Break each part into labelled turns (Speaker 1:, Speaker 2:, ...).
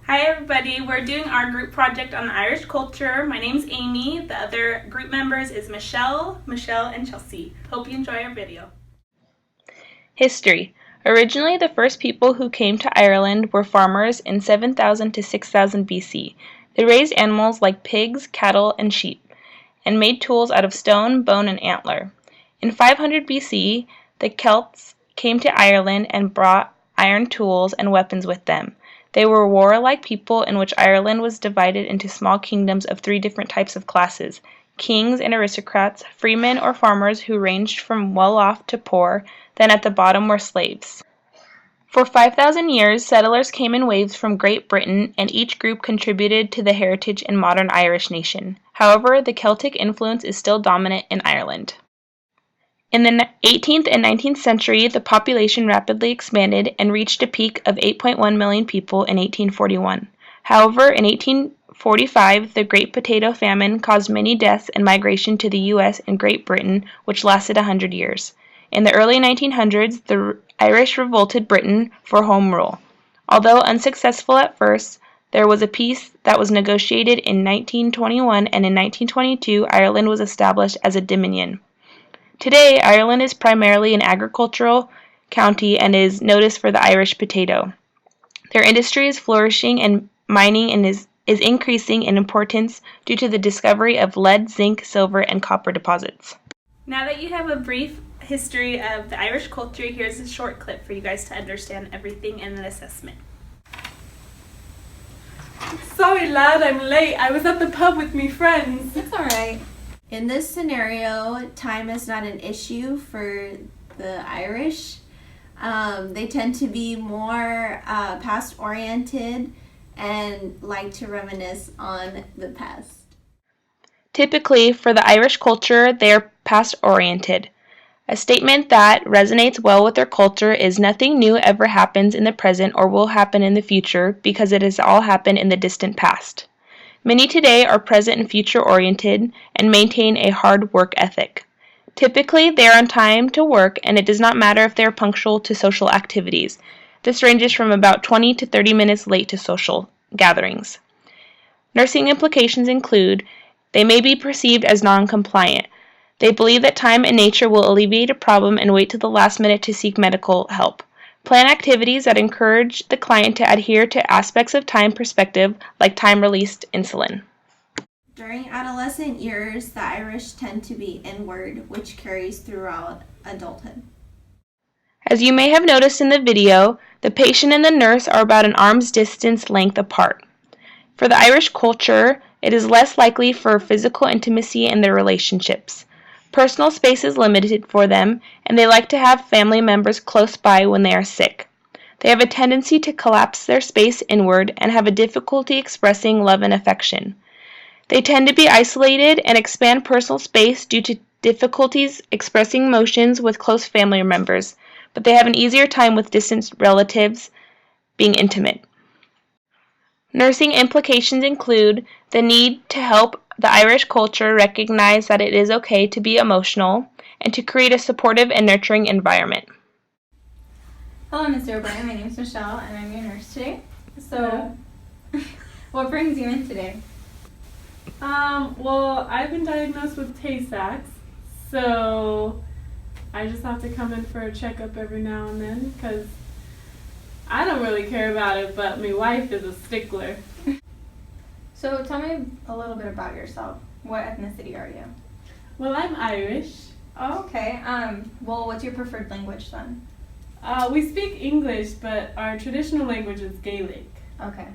Speaker 1: Hi everybody, we're doing our group project on the Irish culture. My name's Amy. The other group members is Michelle, and Chelsea. Hope you enjoy our video.
Speaker 2: History. Originally, the first people who came to Ireland were farmers in 7000 to 6000 BC. They raised animals like pigs, cattle, and sheep, and made tools out of stone, bone, and antler. In 500 BC, the Celts came to Ireland and brought iron tools and weapons with them. They were warlike people in which Ireland was divided into small kingdoms of three different types of classes: kings and aristocrats, freemen or farmers who ranged from well-off to poor, then at the bottom were slaves. For 5,000 years, settlers came in waves from Great Britain, and each group contributed to the heritage and modern Irish nation. However, the Celtic influence is still dominant in Ireland. In the 18th and 19th century, the population rapidly expanded and reached a peak of 8.1 million people in 1841. However, in 1845, the Great Potato Famine caused many deaths and migration to the U.S. and Great Britain, which lasted 100 years. In the early 1900s, the Irish revolted Britain for Home Rule. Although unsuccessful at first, there was a peace that was negotiated in 1921, and in 1922, Ireland was established as a Dominion. Today, Ireland is primarily an agricultural county and is noticed for the Irish potato. Their industry is flourishing, and mining is increasing in importance due to the discovery of lead, zinc, silver, and copper deposits.
Speaker 1: Now that you have a brief history of the Irish culture, here's a short clip for you guys to understand everything in an assessment.
Speaker 3: Sorry lad, I'm late. I was at the pub with me friends.
Speaker 4: It's alright. In this scenario, time is not an issue for the Irish. They tend to be more past-oriented and like to reminisce on the past.
Speaker 2: Typically, for the Irish culture, they are past-oriented. A statement that resonates well with their culture is nothing new ever happens in the present or will happen in the future because it has all happened in the distant past. Many today are present and future-oriented and maintain a hard work ethic. Typically, they are on time to work, and it does not matter if they are punctual to social activities. This ranges from about 20 to 30 minutes late to social gatherings. Nursing implications include they may be perceived as non-compliant. They believe that time and nature will alleviate a problem and wait to the last minute to seek medical help. Plan activities that encourage the client to adhere to aspects of time perspective, like time-released insulin.
Speaker 4: During adolescent years, the Irish tend to be inward, which carries throughout adulthood.
Speaker 2: As you may have noticed in the video, the patient and the nurse are about an arm's distance length apart. For the Irish culture, it is less likely for physical intimacy in their relationships. Personal space is limited for them, and they like to have family members close by when they are sick. They have a tendency to collapse their space inward and have a difficulty expressing love and affection. They tend to be isolated and expand personal space due to difficulties expressing emotions with close family members, but they have an easier time with distant relatives being intimate. Nursing implications include the need to help the Irish culture recognize that it is okay to be emotional and to create a supportive and nurturing environment.
Speaker 5: Hello, Mr. O'Brien. My name is Michelle, and I'm your nurse today. So, what brings you in today?
Speaker 3: Well, I've been diagnosed with Tay-Sachs, so I just have to come in for a checkup every now and then because I don't really care about it, but my wife is a stickler.
Speaker 5: So, tell me a little bit about yourself. What ethnicity are you?
Speaker 3: Well, I'm Irish.
Speaker 5: Oh, okay. Well, what's your preferred language then?
Speaker 3: We speak English, but our traditional language is Gaelic.
Speaker 5: Okay.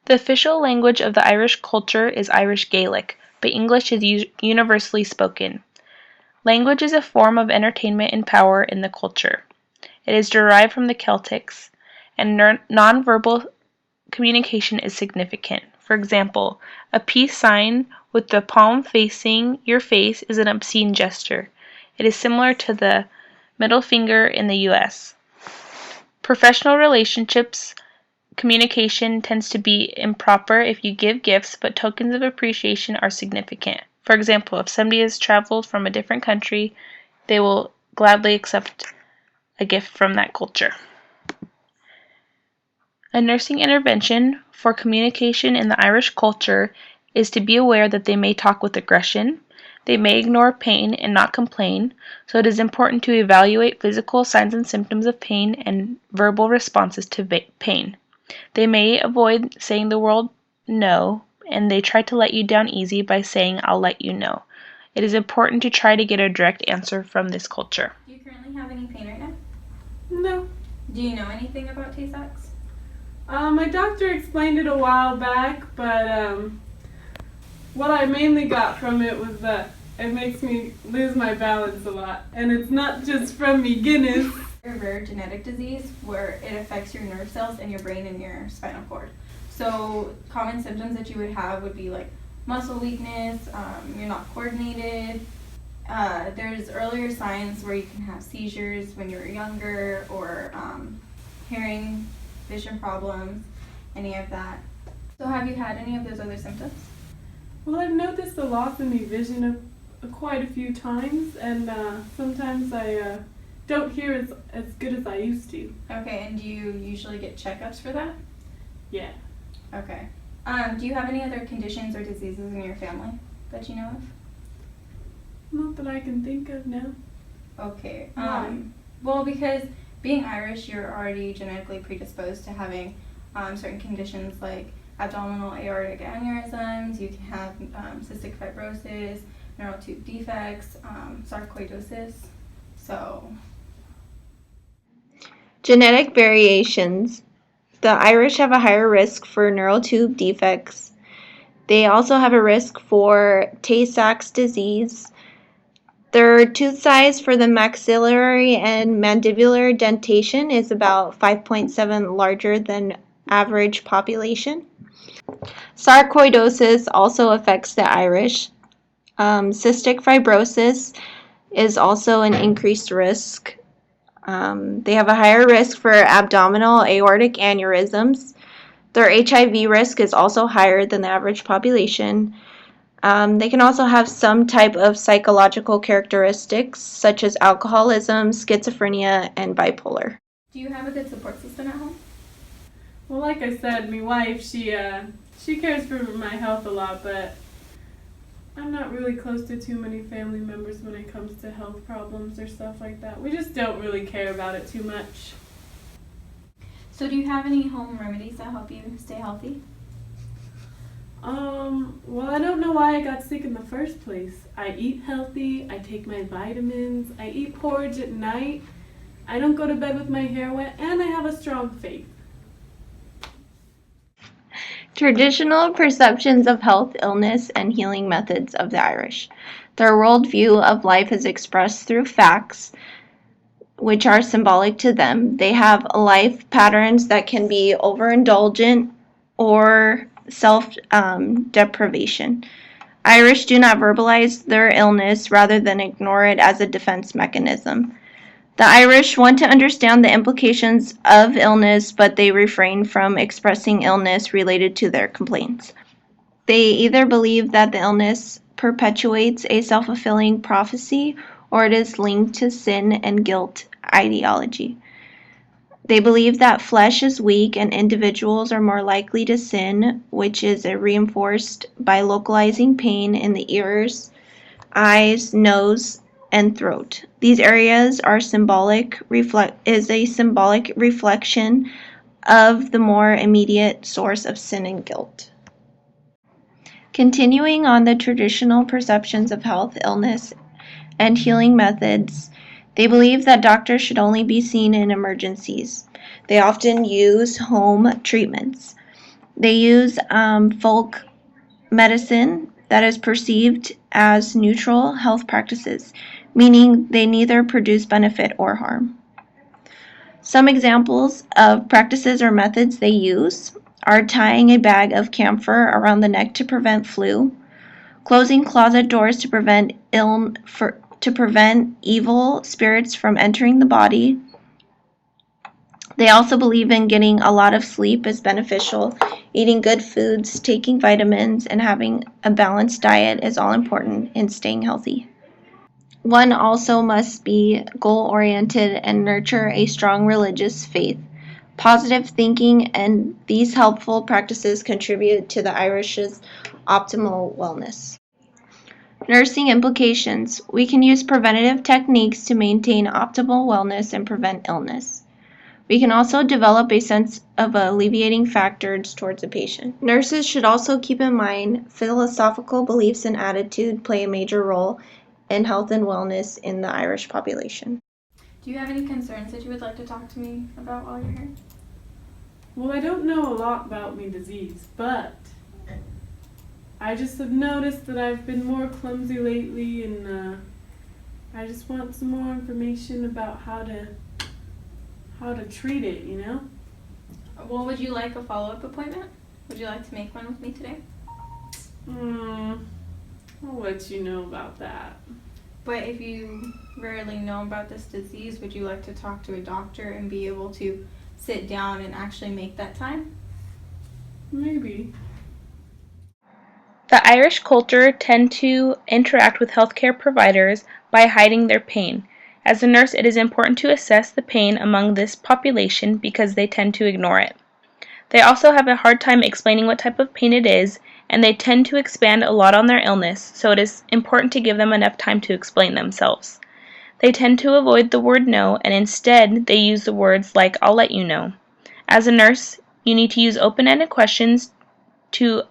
Speaker 2: The official language of the Irish culture is Irish Gaelic, but English is universally spoken. Language is a form of entertainment and power in the culture. It is derived from the Celtics, and nonverbal communication is significant. For example, a peace sign with the palm facing your face is an obscene gesture. It is similar to the middle finger in the U.S. Professional relationships communication tends to be improper if you give gifts, but tokens of appreciation are significant. For example, if somebody has traveled from a different country, they will gladly accept a gift from that culture. A nursing intervention for communication in the Irish culture is to be aware that they may talk with aggression, they may ignore pain and not complain, so it is important to evaluate physical signs and symptoms of pain and verbal responses to pain. They may avoid saying the word no, and they try to let you down easy by saying, "I'll let you know." It is important to try to get a direct answer from this culture.
Speaker 5: Do you currently have any pain right now?
Speaker 3: No.
Speaker 5: Do you know anything about Tay-Sachs?
Speaker 3: My doctor explained it a while back, but what I mainly got from it was that it makes me lose my balance a lot. And it's not just from me Guinness.
Speaker 5: A rare genetic disease where it affects your nerve cells in your brain and your spinal cord. So common symptoms that you would have would be like muscle weakness, you're not coordinated. There's earlier signs where you can have seizures when you're younger, or hearing, vision problems, any of that. So have you had any of those other symptoms?
Speaker 3: Well, I've noticed a loss in my vision quite a few times, and sometimes I don't hear as good as I used to.
Speaker 5: Okay, and do you usually get checkups for that?
Speaker 3: Yeah.
Speaker 5: Okay. Do you have any other conditions or diseases in your family that you know of?
Speaker 3: Not that I can think of now.
Speaker 5: Okay.
Speaker 3: Why?
Speaker 5: Well, because being Irish, you're already genetically predisposed to having certain conditions like abdominal aortic aneurysms. You can have cystic fibrosis, neural tube defects, sarcoidosis. So.
Speaker 4: Genetic variations. The Irish have a higher risk for neural tube defects. They also have a risk for Tay-Sachs disease. Their tooth size for the maxillary and mandibular dentation is about 5.7 larger than average population. Sarcoidosis also affects the Irish. Cystic fibrosis is also an increased risk. They have a higher risk for abdominal aortic aneurysms. Their HIV risk is also higher than the average population. They can also have some type of psychological characteristics such as alcoholism, schizophrenia, and bipolar.
Speaker 5: Do you have a good support system at home?
Speaker 3: Well, like I said, my wife, she cares for my health a lot, but I'm not really close to too many family members when it comes to health problems or stuff like that. We just don't really care about it too much.
Speaker 5: So do you have any home remedies that help you stay healthy?
Speaker 3: Well, I don't know why I got sick in the first place. I eat healthy, I take my vitamins, I eat porridge at night, I don't go to bed with my hair wet, and I have a strong faith.
Speaker 4: Traditional perceptions of health, illness, and healing methods of the Irish. Their worldview of life is expressed through facts, which are symbolic to them. They have life patterns that can be overindulgent or self-deprivation. Irish do not verbalize their illness rather than ignore it as a defense mechanism. The Irish want to understand the implications of illness, but they refrain from expressing illness related to their complaints. They either believe that the illness perpetuates a self-fulfilling prophecy or it is linked to sin and guilt ideology. They believe that flesh is weak and individuals are more likely to sin, which is reinforced by localizing pain in the ears, eyes, nose, and throat. These areas are a symbolic reflection of the more immediate source of sin and guilt. Continuing on the traditional perceptions of health, illness, and healing methods, they believe that doctors should only be seen in emergencies. They often use home treatments. They use folk medicine that is perceived as neutral health practices, meaning they neither produce benefit or harm. Some examples of practices or methods they use are tying a bag of camphor around the neck to prevent flu, closing closet doors to prevent evil spirits from entering the body. They also believe in getting a lot of sleep is beneficial. Eating good foods, taking vitamins, and having a balanced diet is all important in staying healthy. One also must be goal-oriented and nurture a strong religious faith. positive thinking, and these helpful practices contribute to the Irish's optimal wellness. Nursing implications. We can use preventative techniques to maintain optimal wellness and prevent illness. We can also develop a sense of alleviating factors towards a patient. Nurses should also keep in mind philosophical beliefs and attitude play a major role in health and wellness in the Irish population.
Speaker 5: Do you have any concerns that you would like to talk to me about while you're here?
Speaker 3: Well, I don't know a lot about me disease, but I just have noticed that I've been more clumsy lately, and I just want some more information about how to treat it, you know?
Speaker 5: Well, would you like a follow-up appointment? Would you like to make one with me today?
Speaker 3: I'll let you know about that.
Speaker 5: But if you rarely know about this disease, would you like to talk to a doctor and be able to sit down and actually make that time?
Speaker 3: Maybe.
Speaker 2: The Irish culture tend to interact with healthcare providers by hiding their pain. As a nurse, it is important to assess the pain among this population because they tend to ignore it. They also have a hard time explaining what type of pain it is, and they tend to expand a lot on their illness, so it is important to give them enough time to explain themselves. They tend to avoid the word no, and instead they use the words like "I'll let you know." As a nurse, you need to use open-ended questions to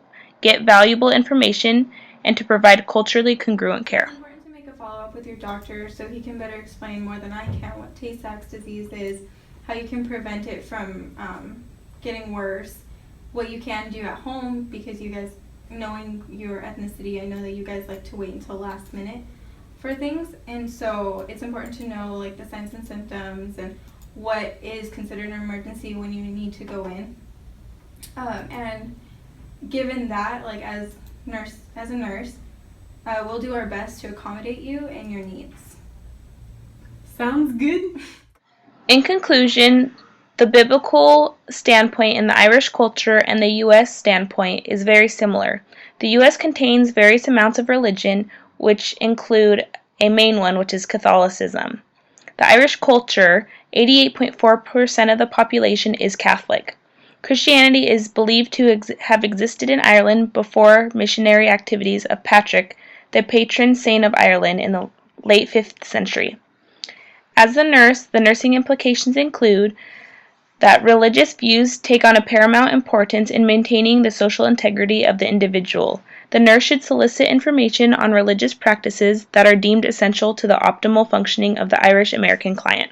Speaker 2: get valuable information and to provide culturally congruent care.
Speaker 5: It's important to make a follow-up with your doctor so he can better explain more than I can what Tay-Sachs disease is, how you can prevent it from getting worse, what you can do at home, because you guys, knowing your ethnicity, I know that you guys like to wait until last minute for things, and so it's important to know like the signs and symptoms and what is considered an emergency when you need to go in. And given that, like as a nurse, we'll do our best to accommodate you and your needs.
Speaker 3: Sounds good.
Speaker 2: In conclusion, the biblical standpoint in the Irish culture and the U.S. standpoint is very similar. The U.S. contains various amounts of religion, which include a main one, which is Catholicism. The Irish culture, 88.4% of the population is Catholic. Christianity is believed to have existed in Ireland before missionary activities of Patrick, the patron saint of Ireland, in the late 5th century. As a nurse, the nursing implications include that religious views take on a paramount importance in maintaining the social integrity of the individual. The nurse should solicit information on religious practices that are deemed essential to the optimal functioning of the Irish American client.